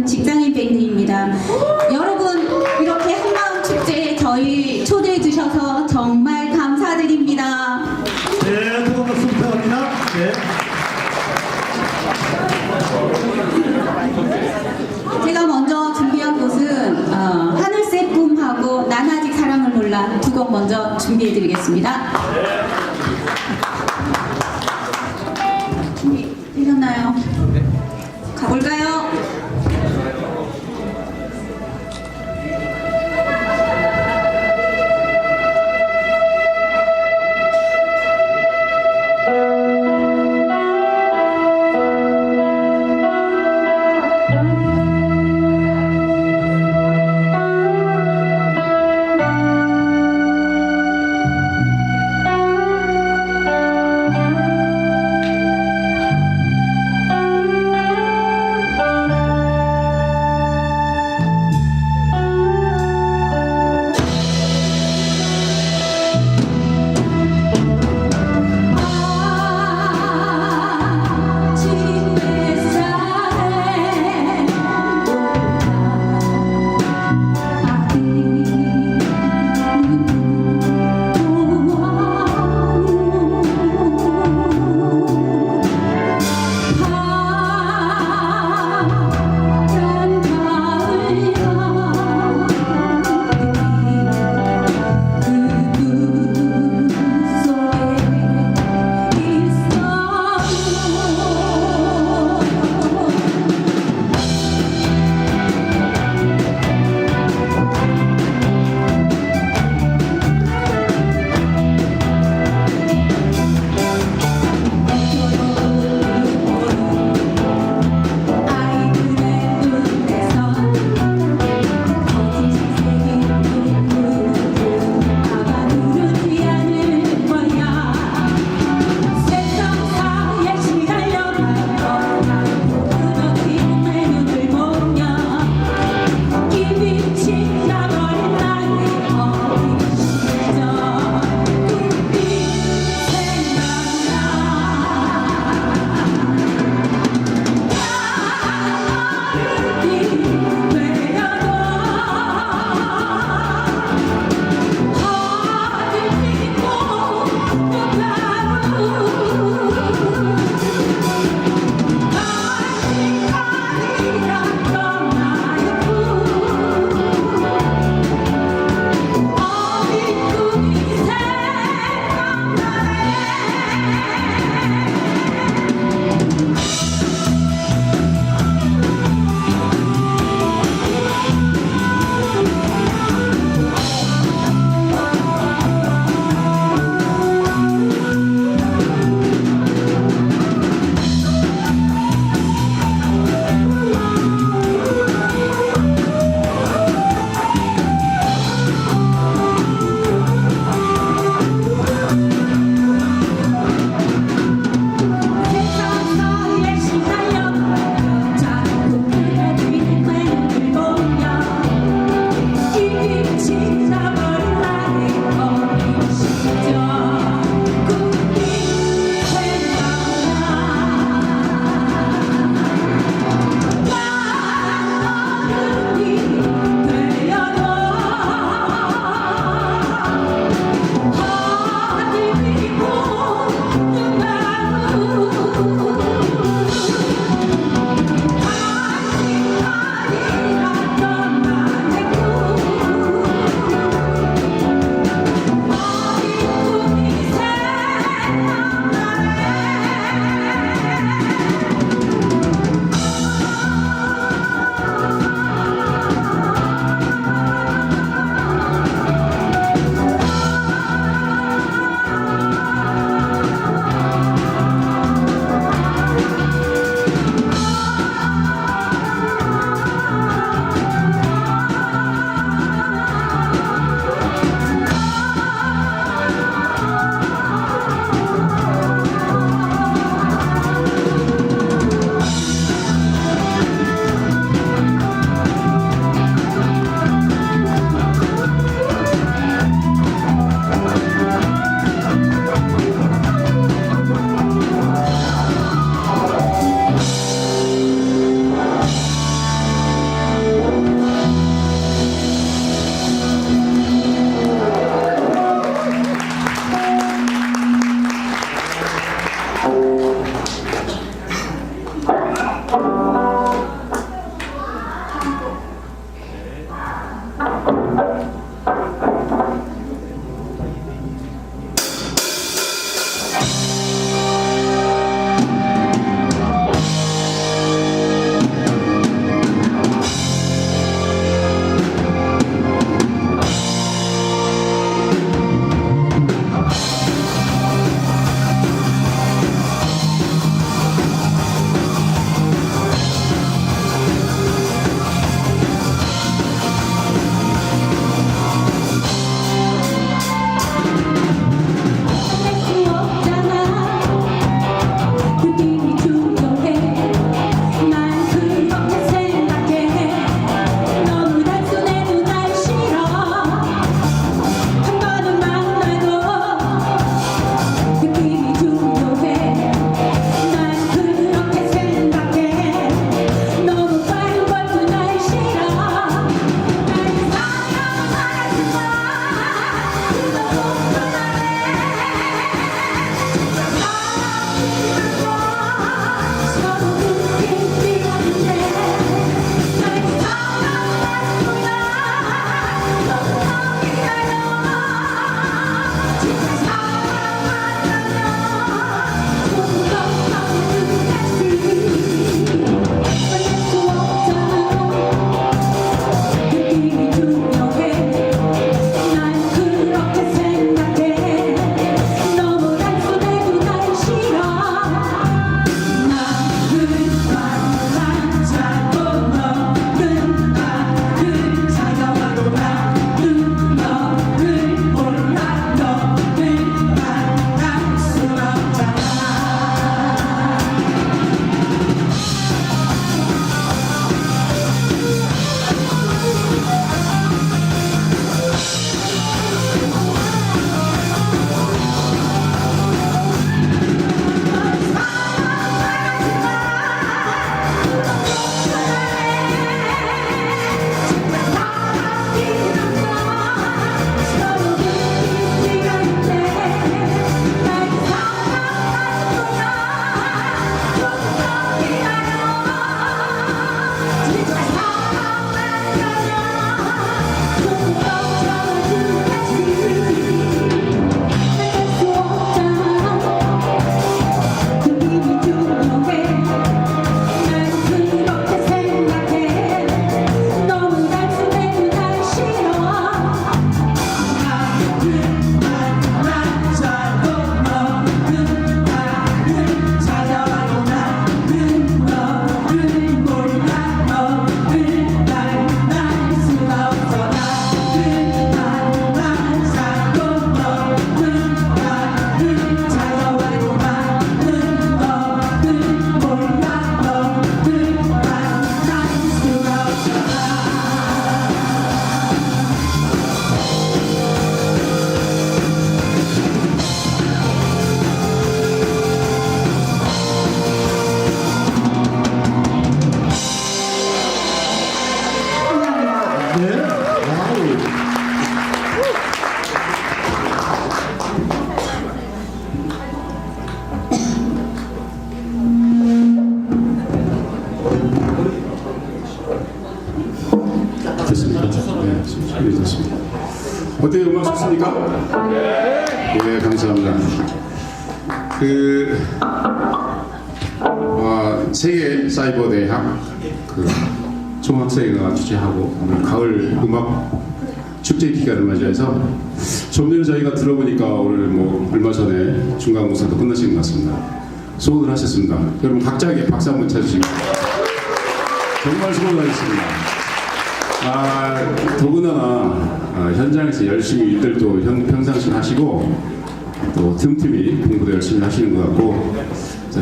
직장인 밴드입니다. 여러분 이렇게 한마음 축제에 저희 초대해 주셔서 정말 감사드립니다. 네, 뜨거운 박수 부탁합니다. 네. 제가 먼저 준비한 곡은 하늘색 꿈하고 난 아직 사랑을 몰라 두 곡 먼저 준비해 드리겠습니다. 준비되셨나요? 가볼까요? 준비해줬습니다. 어때요? 음악 좋습니까? 예, 감사합니다. 세계 사이버 대학 총학생회가 주최하고 오늘 가을 음악 축제 기간을 맞이해서 좀 전에 저희가 들어보니까 오늘 얼마 전에 중간고사도 끝나신 것 같습니다. 수고들 하셨습니다. 여러분 각자에게 박수 한번 쳐주시고 정말 수고하셨습니다. 더군다나 현장에서 열심히 일들도 평상시 하시고 또 틈틈이 공부도 열심히 하시는 것 같고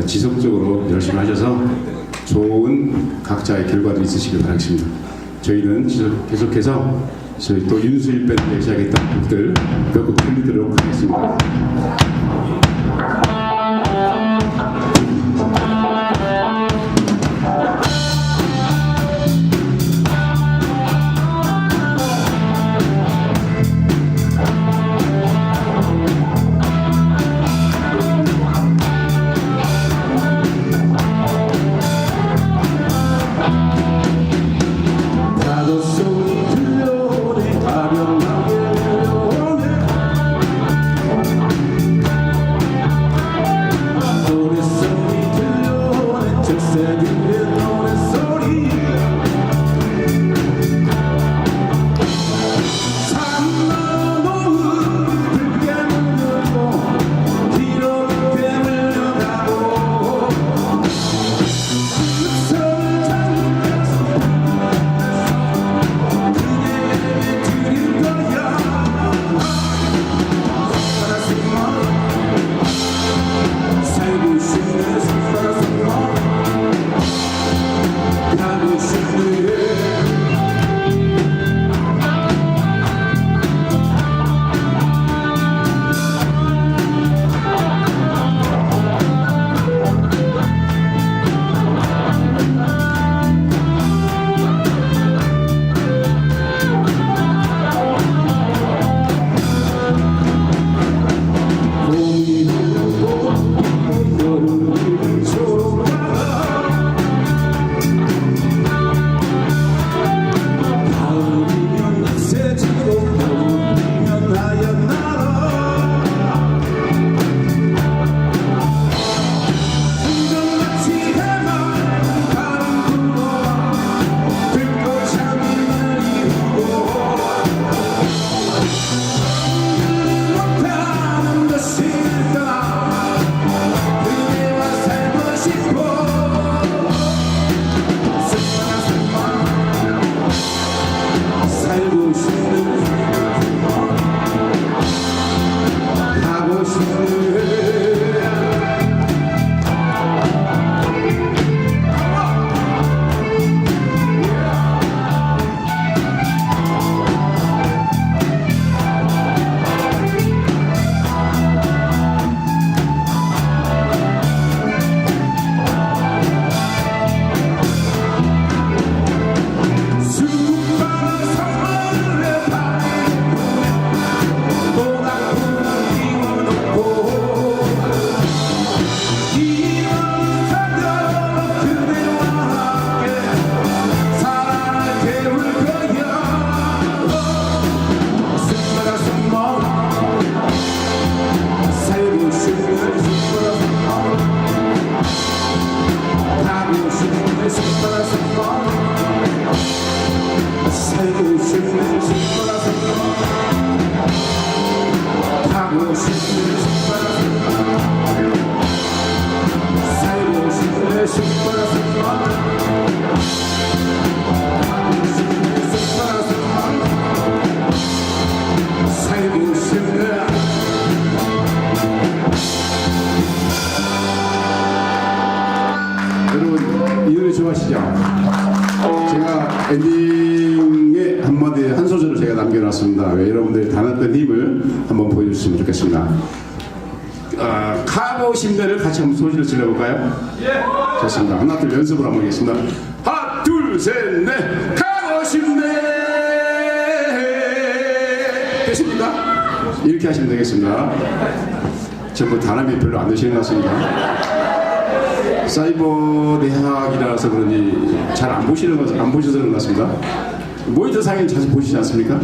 지속적으로 열심히 하셔서 좋은 각자의 결과도 있으시길 바라겠습니다. 저희는 계속해서 저희 또 윤수일 밴드에 시작했던 곡들 몇 곡 들리도록 하겠습니다. 여러분 이 노래 좋아하시죠? 제가 엔딩에 한마디 한 소절을 제가 남겨놨습니다. 왜 여러분들이 다 났던 힘을 한번 보여주시면 좋겠습니다. 가고 싶네를 같이 한번 소리를 질러볼까요? 예. 좋습니다. 하나 둘 연습을 한번 하겠습니다. 하나 둘 셋 넷 가고 싶네. 되십니까? 이렇게 하시면 되겠습니다. 전부 단합이 별로 안 되시는 것 같습니다. 사이버 대학이라서 그런지 잘 안 보셔서 그런 것 같습니다. 모니터 상에 자주 보시지 않습니까?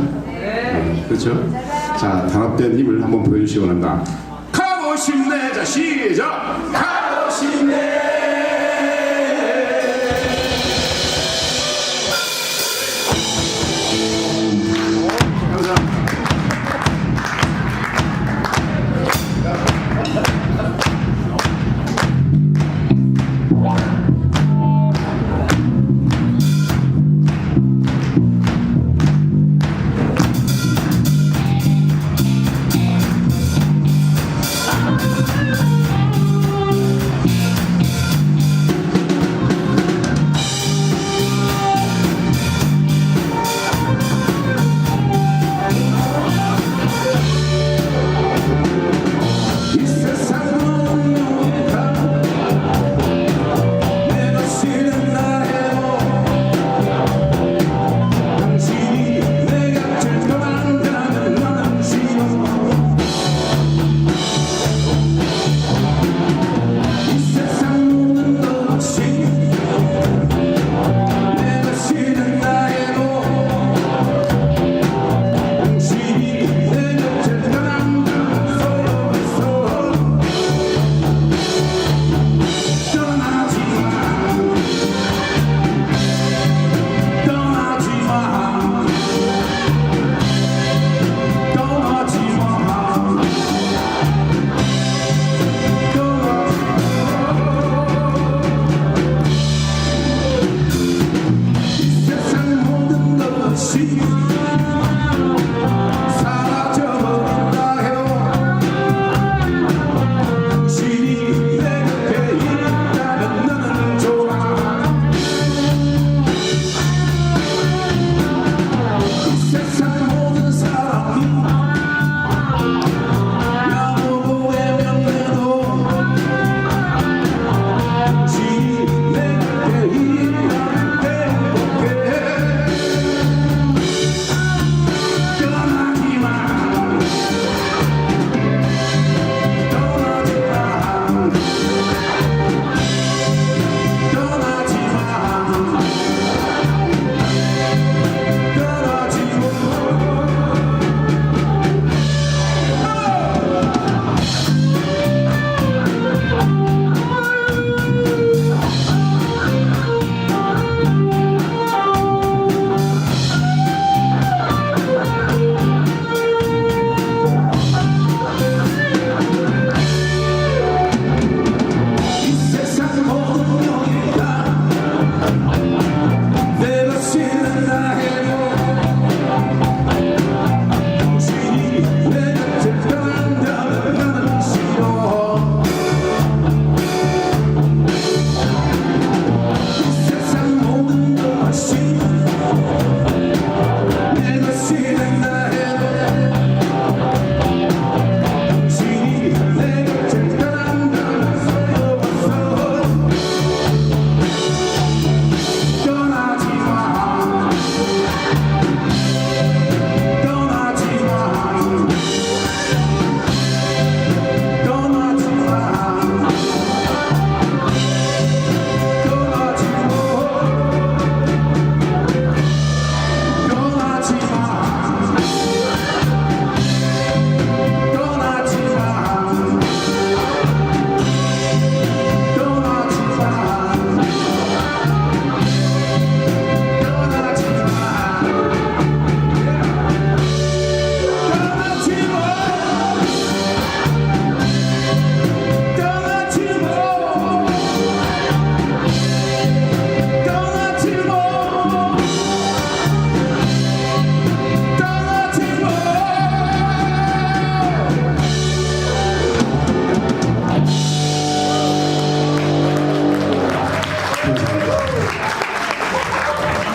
그렇죠? 자, 단합된 힘을 한번 보여주시기 원합니다. 가고 싶네. 자, 시작. 가고 싶네.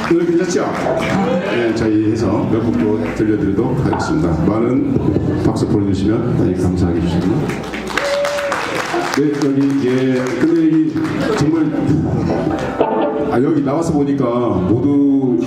오늘 괜찮죠? 네, 저희 해서 몇 곡도 들려드리도록 하겠습니다. 많은 박수 보내주시면 많이 감사하게 주십니다. 네, 여기, 예, 근데 이, 정말, 여기 나와서 보니까 모두